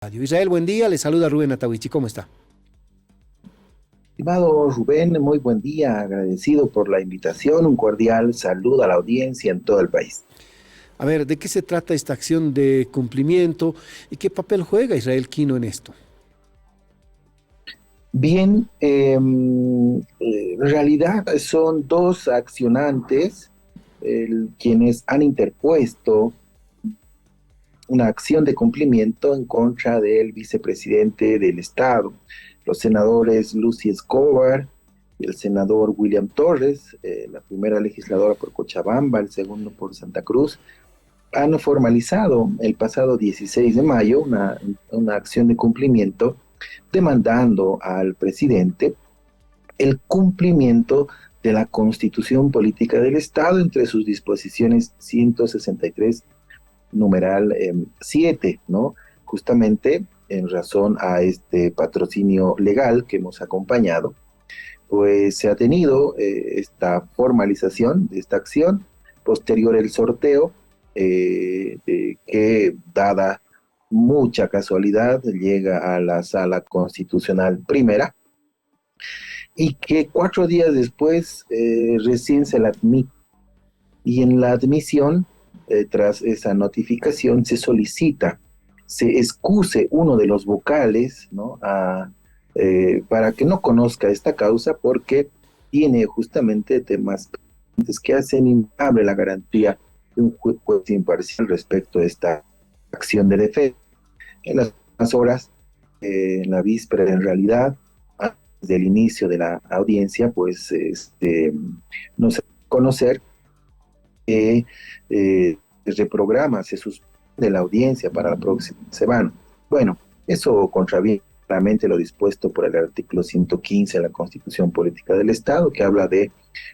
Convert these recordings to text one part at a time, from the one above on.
Radio Israel, buen día, le saluda Rubén Atahuichi, ¿cómo está? Estimado Rubén, muy buen día, agradecido por la invitación, un cordial saludo a la audiencia en todo el país. A ver, ¿de qué se trata esta acción de cumplimiento y qué papel juega Israel Quino en esto? Bien, en realidad son dos accionantes quienes han interpuesto una acción de cumplimiento en contra del vicepresidente del Estado, los senadores Lucy Escobar y el senador William Torres, la primera legisladora por Cochabamba, el segundo por Santa Cruz. Han formalizado el pasado 16 de mayo una acción de cumplimiento demandando al presidente el cumplimiento de la Constitución Política del Estado entre sus disposiciones 163, numeral 7, ¿no? Justamente en razón a este patrocinio legal que hemos acompañado, pues se ha tenido esta formalización de esta acción, posterior el sorteo, que dada mucha casualidad llega a la Sala Constitucional Primera y que 4 días después recién se la admite. Y en la admisión, tras esa notificación, se solicita, se excuse uno de los vocales, ¿no? Para que no conozca esta causa porque tiene justamente temas que hacen inviable la garantía de un juez imparcial respecto a esta acción de defensa. En las horas, en la víspera, en realidad, antes del inicio de la audiencia, pues no se conocer que se reprograma, se suspende la audiencia para la próxima semana. Bueno, eso contraviene claramente lo dispuesto por el artículo 115 de la Constitución Política del Estado, que habla de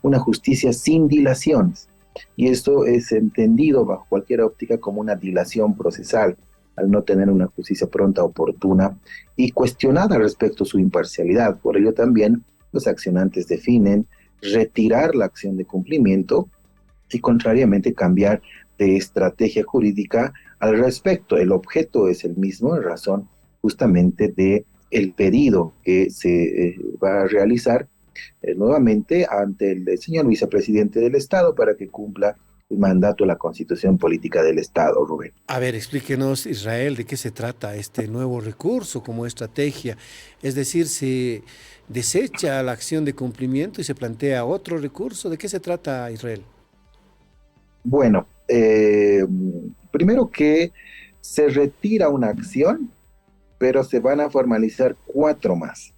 una justicia sin dilaciones. Y esto es entendido bajo cualquier óptica como una dilación procesal, al no tener una justicia pronta, oportuna y cuestionada respecto a su imparcialidad. Por ello también los accionantes definen retirar la acción de cumplimiento y contrariamente cambiar de estrategia jurídica al respecto. El objeto es el mismo en razón justamente de el pedido que se va a realizar nuevamente ante el señor vicepresidente del Estado para que cumpla el mandato de la Constitución Política del Estado, Rubén. A ver, explíquenos, Israel, de qué se trata este nuevo recurso como estrategia. Es decir, se desecha la acción de cumplimiento y se plantea otro recurso. ¿De qué se trata, Israel? Bueno, primero que se retira una acción, pero se van a formalizar cuatro más.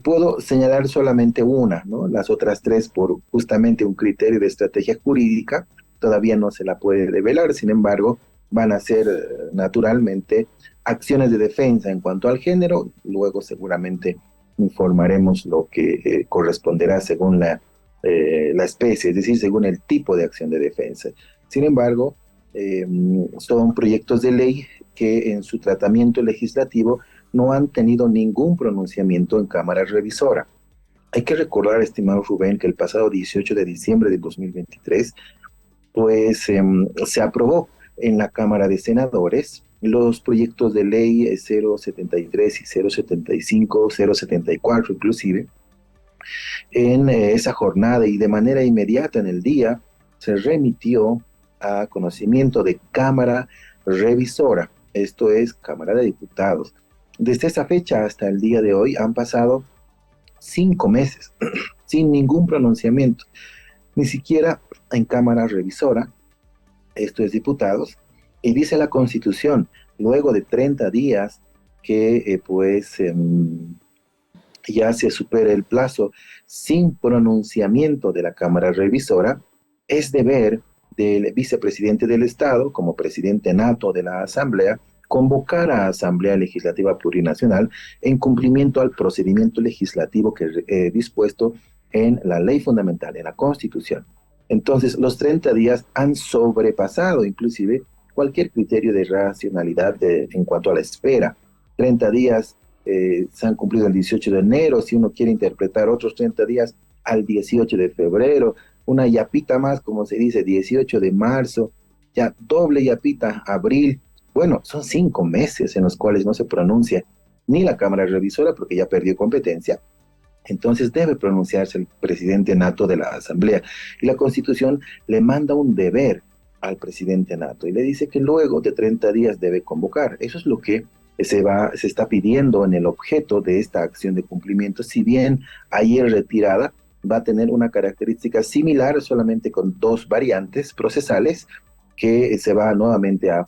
Puedo señalar solamente una, ¿no? Las otras tres, por justamente un criterio de estrategia jurídica, todavía no se la puede develar. Sin embargo, van a ser naturalmente acciones de defensa en cuanto al género. Luego seguramente informaremos lo que corresponderá según la especie, es decir, según el tipo de acción de defensa. Sin embargo, eh, son proyectos de ley que en su tratamiento legislativo no han tenido ningún pronunciamiento en Cámara Revisora. Hay que recordar, estimado Rubén, que el pasado 18 de diciembre de 2023, pues se aprobó en la Cámara de Senadores los proyectos de ley 073 y 075, 074 inclusive, en esa jornada y de manera inmediata en el día se remitió a conocimiento de Cámara Revisora, esto es Cámara de Diputados. Desde esa fecha hasta el día de hoy han pasado 5 meses sin ningún pronunciamiento, ni siquiera en Cámara Revisora, esto es diputados, y dice la Constitución, luego de 30 días que ya se supera el plazo sin pronunciamiento de la Cámara Revisora, es deber del vicepresidente del Estado, como presidente nato de la Asamblea, convocar a Asamblea Legislativa Plurinacional en cumplimiento al procedimiento legislativo que dispuesto en la ley fundamental, en la Constitución. Entonces, los 30 días han sobrepasado inclusive cualquier criterio de racionalidad en cuanto a la espera. 30 días se han cumplido el 18 de enero, si uno quiere interpretar otros 30 días al 18 de febrero, una yapita más, como se dice, 18 de marzo, ya doble yapita, abril, Bueno, son 5 meses en los cuales no se pronuncia ni la Cámara Revisora porque ya perdió competencia. Entonces debe pronunciarse el presidente nato de la Asamblea. Y la Constitución le manda un deber al presidente nato y le dice que luego de 30 días debe convocar. Eso es lo que se está pidiendo en el objeto de esta acción de cumplimiento. Si bien ayer retirada, va a tener una característica similar, solamente con dos variantes procesales que se va nuevamente a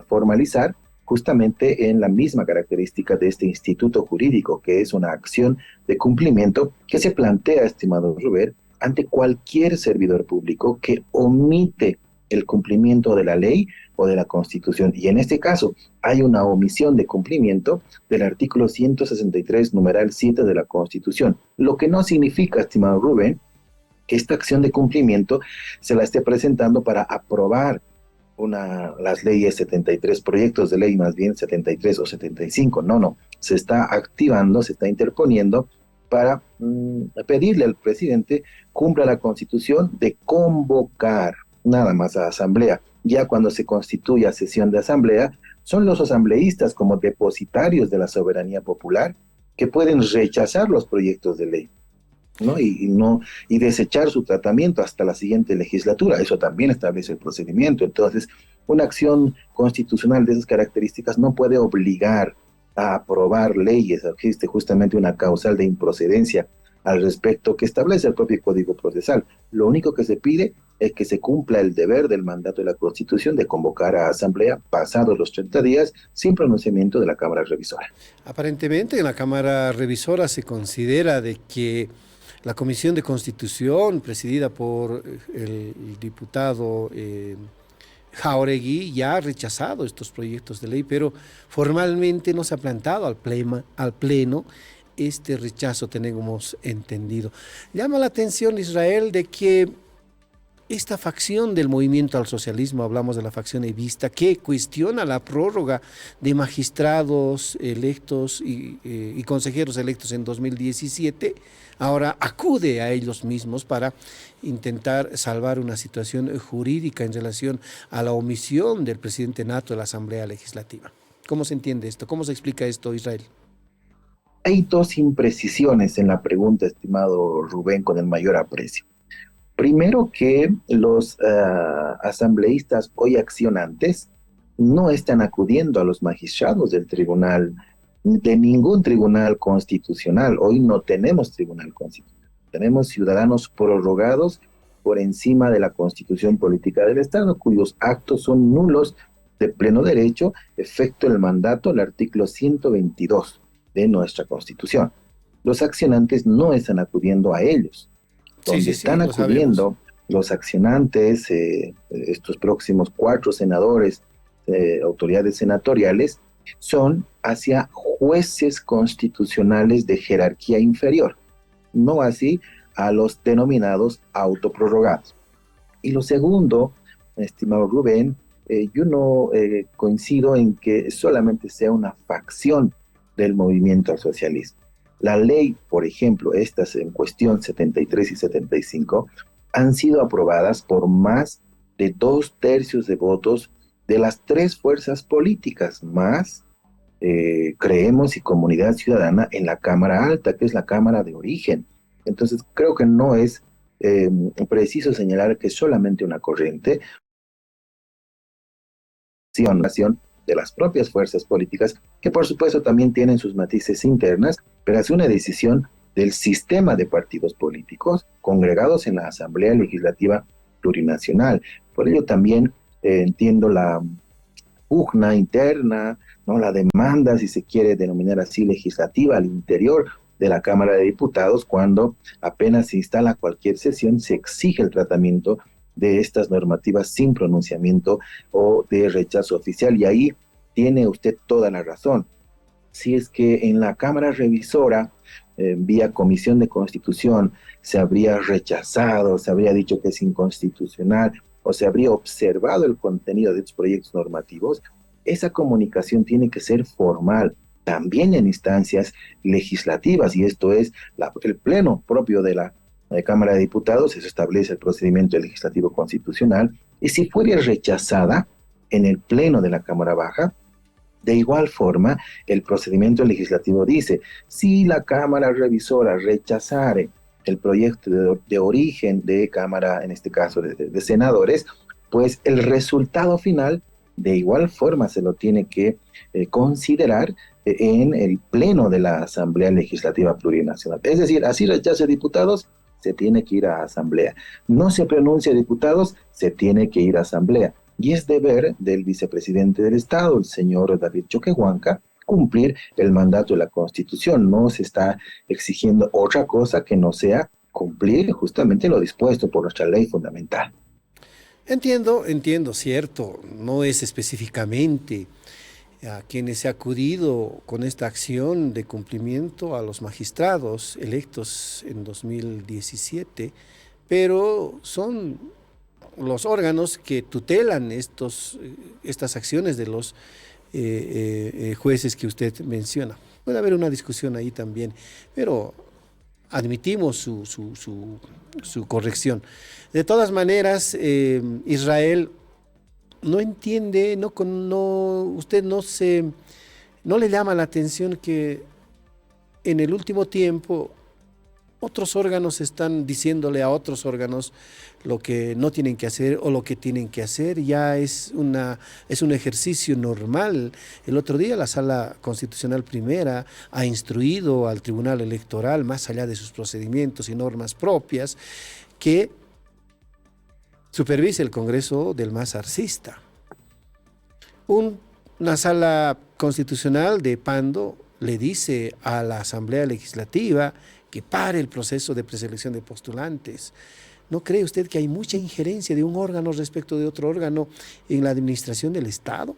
formalizar justamente en la misma característica de este instituto jurídico, que es una acción de cumplimiento que se plantea, estimado Rubén, ante cualquier servidor público que omite el cumplimiento de la ley o de la Constitución. Y en este caso hay una omisión de cumplimiento del artículo 163, numeral 7 de la Constitución, lo que no significa, estimado Rubén, que esta acción de cumplimiento se la esté presentando para aprobar las leyes 73, proyectos de ley más bien 73 o 75. No, no, se está activando, se está interponiendo para pedirle al presidente cumpla la Constitución de convocar nada más a asamblea. Ya cuando se constituya sesión de asamblea, son los asambleístas como depositarios de la soberanía popular que pueden rechazar los proyectos de ley. ¿No? Y desechar su tratamiento hasta la siguiente legislatura. Eso también establece el procedimiento. Entonces, una acción constitucional de esas características no puede obligar a aprobar leyes. Existe justamente una causal de improcedencia al respecto que establece el propio Código Procesal. Lo único que se pide es que se cumpla el deber del mandato de la Constitución de convocar a asamblea pasados los 30 días sin pronunciamiento de la Cámara Revisora. Aparentemente en la Cámara Revisora se considera de que la Comisión de Constitución, presidida por el diputado Jáuregui, ya ha rechazado estos proyectos de ley, pero formalmente no se ha plantado al pleno este rechazo, tenemos entendido. Llama la atención, Israel, de que esta facción del movimiento al socialismo, hablamos de la facción evista, que cuestiona la prórroga de magistrados electos y consejeros electos en 2017, ahora acude a ellos mismos para intentar salvar una situación jurídica en relación a la omisión del presidente nato de la Asamblea Legislativa. ¿Cómo se entiende esto? ¿Cómo se explica esto, Israel? Hay dos imprecisiones en la pregunta, estimado Rubén, con el mayor aprecio. Primero, que los asambleístas hoy accionantes no están acudiendo a los magistrados del tribunal, de ningún tribunal constitucional. Hoy no tenemos tribunal constitucional. Tenemos ciudadanos prorrogados por encima de la Constitución Política del Estado, cuyos actos son nulos de pleno derecho, efecto del mandato, el artículo 122 de nuestra Constitución. Los accionantes no están acudiendo a ellos. Donde están acudiendo los accionantes, estos próximos 4 senadores, autoridades senatoriales, son hacia jueces constitucionales de jerarquía inferior, no así a los denominados autoprorrogados. Y lo segundo, estimado Rubén, yo no coincido en que solamente sea una facción del movimiento al socialismo. La ley, por ejemplo, estas en cuestión 73 y 75, han sido aprobadas por más de 2/3 de votos de las 3 fuerzas políticas, más Creemos y Comunidad Ciudadana en la Cámara Alta, que es la Cámara de origen. Entonces, creo que no es preciso señalar que solamente una corriente, de las propias fuerzas políticas, que por supuesto también tienen sus matices internas, pero es una decisión del sistema de partidos políticos congregados en la Asamblea Legislativa Plurinacional. Por ello también entiendo la pugna interna, ¿no? La demanda, si se quiere denominar así, legislativa al interior de la Cámara de Diputados, cuando apenas se instala cualquier sesión, se exige el tratamiento de estas normativas sin pronunciamiento o de rechazo oficial. Y ahí tiene usted toda la razón. Si es que en la Cámara Revisora, vía Comisión de Constitución, se habría rechazado, se habría dicho que es inconstitucional, o se habría observado el contenido de estos proyectos normativos, esa comunicación tiene que ser formal, también en instancias legislativas, y esto es el pleno propio de la Cámara de Diputados. Eso establece el procedimiento legislativo constitucional, y si fuera rechazada, en el Pleno de la Cámara Baja. De igual forma, el procedimiento legislativo dice, si la Cámara Revisora rechazare el proyecto de origen de Cámara, en este caso de senadores, pues el resultado final de igual forma se lo tiene que considerar en el Pleno de la Asamblea Legislativa Plurinacional. Es decir, así rechace diputados, se tiene que ir a Asamblea. No se pronuncia diputados, se tiene que ir a Asamblea. Y es deber del vicepresidente del Estado, el señor David Choquehuanca, cumplir el mandato de la Constitución. No se está exigiendo otra cosa que no sea cumplir justamente lo dispuesto por nuestra ley fundamental. Entiendo, cierto, no es específicamente a quienes se ha acudido con esta acción de cumplimiento a los magistrados electos en 2017, pero son los órganos que tutelan estas acciones de los jueces que usted menciona. Puede haber una discusión ahí también, pero admitimos su corrección. De todas maneras, Israel no entiende, usted no le llama la atención que en el último tiempo otros órganos están diciéndole a otros órganos lo que no tienen que hacer o lo que tienen que hacer. Ya es un ejercicio normal. El otro día la Sala Constitucional Primera ha instruido al Tribunal Electoral, más allá de sus procedimientos y normas propias, que supervise el Congreso del más arcista. Una Sala Constitucional de Pando le dice a la Asamblea Legislativa que pare el proceso de preselección de postulantes. ¿No cree usted que hay mucha injerencia de un órgano respecto de otro órgano en la administración del Estado?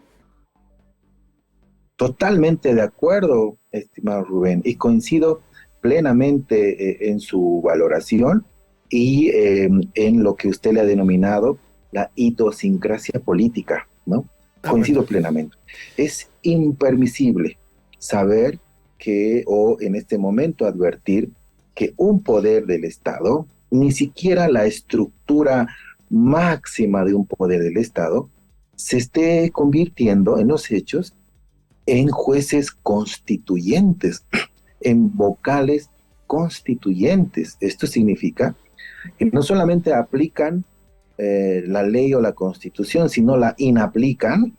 Totalmente de acuerdo, estimado Rubén, y coincido plenamente en su valoración y en lo que usted le ha denominado la idiosincrasia política, ¿no? Coincido plenamente. Es impermisible saber o en este momento advertir que un poder del Estado, ni siquiera la estructura máxima de un poder del Estado, se esté convirtiendo en los hechos en jueces constituyentes, en vocales constituyentes. Esto significa que no solamente aplican la ley o la Constitución, sino la inaplican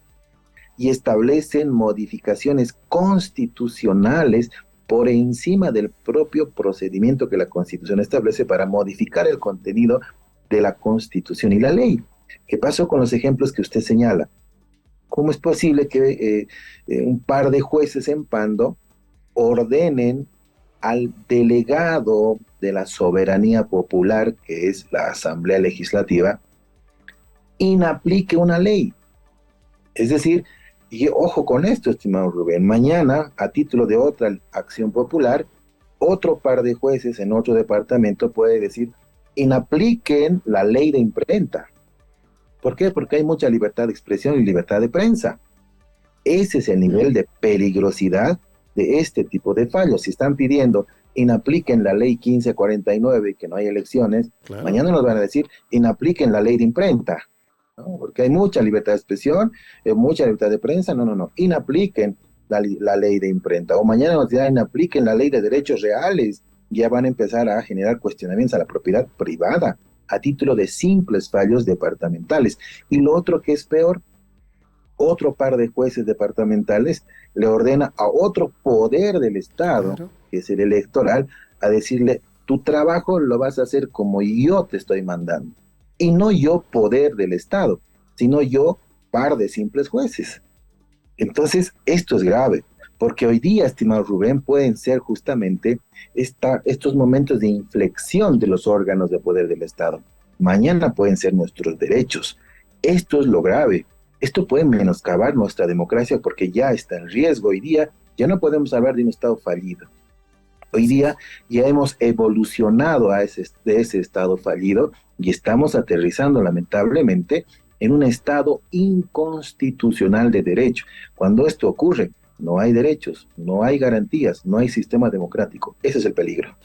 y establecen modificaciones constitucionales por encima del propio procedimiento que la Constitución establece para modificar el contenido de la Constitución y la ley. ¿Qué pasó con los ejemplos que usted señala? ¿Cómo es posible que un par de jueces en Pando ordenen al delegado de la soberanía popular, que es la Asamblea Legislativa, inaplique una ley? Es decir, y ojo con esto, estimado Rubén, mañana, a título de otra acción popular, otro par de jueces en otro departamento puede decir, inapliquen la ley de imprenta. ¿Por qué? Porque hay mucha libertad de expresión y libertad de prensa. Ese es el nivel de peligrosidad de este tipo de fallos. Si están pidiendo, inapliquen la ley 1549 y que no hay elecciones, claro, mañana nos van a decir, inapliquen la ley de imprenta, ¿no? Porque hay mucha libertad de expresión, mucha libertad de prensa. No, inapliquen la ley de imprenta. O mañana nos dirán, inapliquen la ley de derechos reales. Ya van a empezar a generar cuestionamientos a la propiedad privada a título de simples fallos departamentales. Y lo otro que es peor, otro par de jueces departamentales le ordena a otro poder del Estado, claro, que es el electoral, a decirle, tu trabajo lo vas a hacer como yo te estoy mandando. Y no yo, poder del Estado, sino yo, par de simples jueces. Entonces, esto es grave, porque hoy día, estimado Rubén, pueden ser justamente estos momentos de inflexión de los órganos de poder del Estado. Mañana pueden ser nuestros derechos. Esto es lo grave. Esto puede menoscabar nuestra democracia porque ya está en riesgo. Hoy día ya no podemos hablar de un Estado fallido. Hoy día ya hemos evolucionado de ese Estado fallido y estamos aterrizando lamentablemente en un Estado inconstitucional de derecho. Cuando esto ocurre, no hay derechos, no hay garantías, no hay sistema democrático. Ese es el peligro.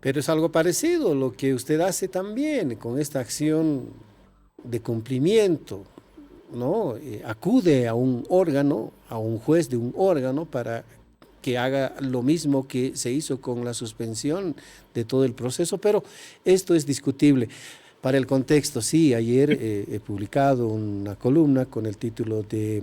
Pero es algo parecido lo que usted hace también con esta acción de cumplimiento. ¿no? Acude a un órgano, a un juez de un órgano para que haga lo mismo que se hizo con la suspensión de todo el proceso, pero esto es discutible. Para el contexto, sí, ayer he publicado una columna con el título de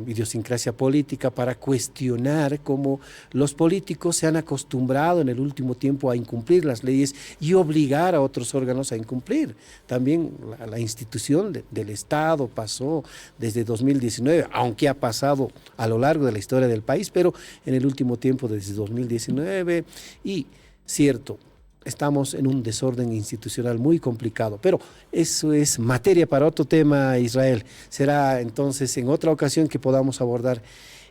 idiosincrasia política para cuestionar cómo los políticos se han acostumbrado en el último tiempo a incumplir las leyes y obligar a otros órganos a incumplir. También la institución del Estado pasó desde 2019, aunque ha pasado a lo largo de la historia del país, pero en el último tiempo desde 2019 y cierto, estamos en un desorden institucional muy complicado, pero eso es materia para otro tema, Israel. Será entonces en otra ocasión que podamos abordar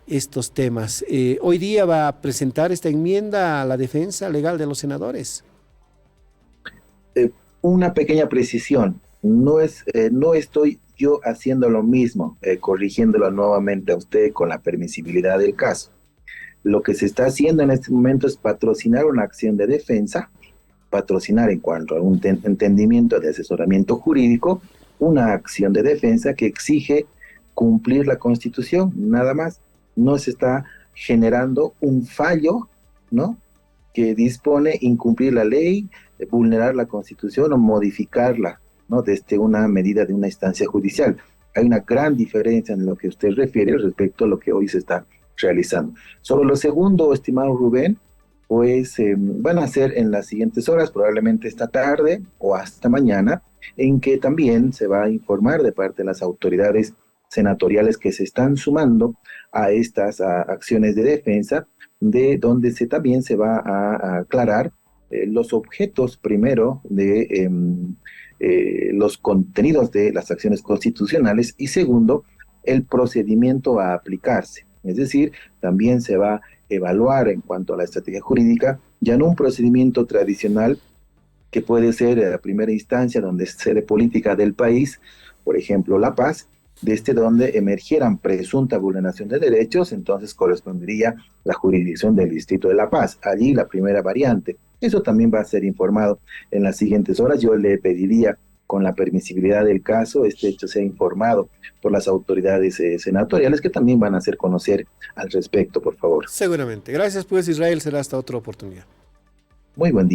estos temas. Hoy día va a presentar esta enmienda a la defensa legal de los senadores. Una pequeña precisión, no estoy yo haciendo lo mismo, corrigiéndolo nuevamente a usted con la permisibilidad del caso. Lo que se está haciendo en este momento es patrocinar una acción de defensa, patrocinar en cuanto a un entendimiento de asesoramiento jurídico, una acción de defensa que exige cumplir la Constitución, nada más. No se está generando un fallo, ¿no?, que dispone incumplir la ley, vulnerar la Constitución o modificarla, ¿no?, desde una medida de una instancia judicial. Hay una gran diferencia en lo que usted refiere respecto a lo que hoy se está realizando. Sobre lo segundo, estimado Rubén, pues van a ser en las siguientes horas, probablemente esta tarde o hasta mañana, en que también se va a informar de parte de las autoridades senatoriales que se están sumando a estas acciones de defensa, de donde también se va a aclarar los objetos primero de los contenidos de las acciones constitucionales y segundo, el procedimiento a aplicarse. Es decir, también se va a evaluar en cuanto a la estrategia jurídica, ya no un procedimiento tradicional que puede ser a primera instancia donde es sede política del país, por ejemplo La Paz, desde donde emergieran presunta vulneración de derechos, entonces correspondería la jurisdicción del Distrito de La Paz, allí la primera variante. Eso también va a ser informado en las siguientes horas. Yo le pediría, con la permisibilidad del caso, este hecho sea informado por las autoridades senatoriales que también van a hacer conocer al respecto, por favor. Seguramente. Gracias, pues, Israel. Será hasta otra oportunidad. Muy buen día.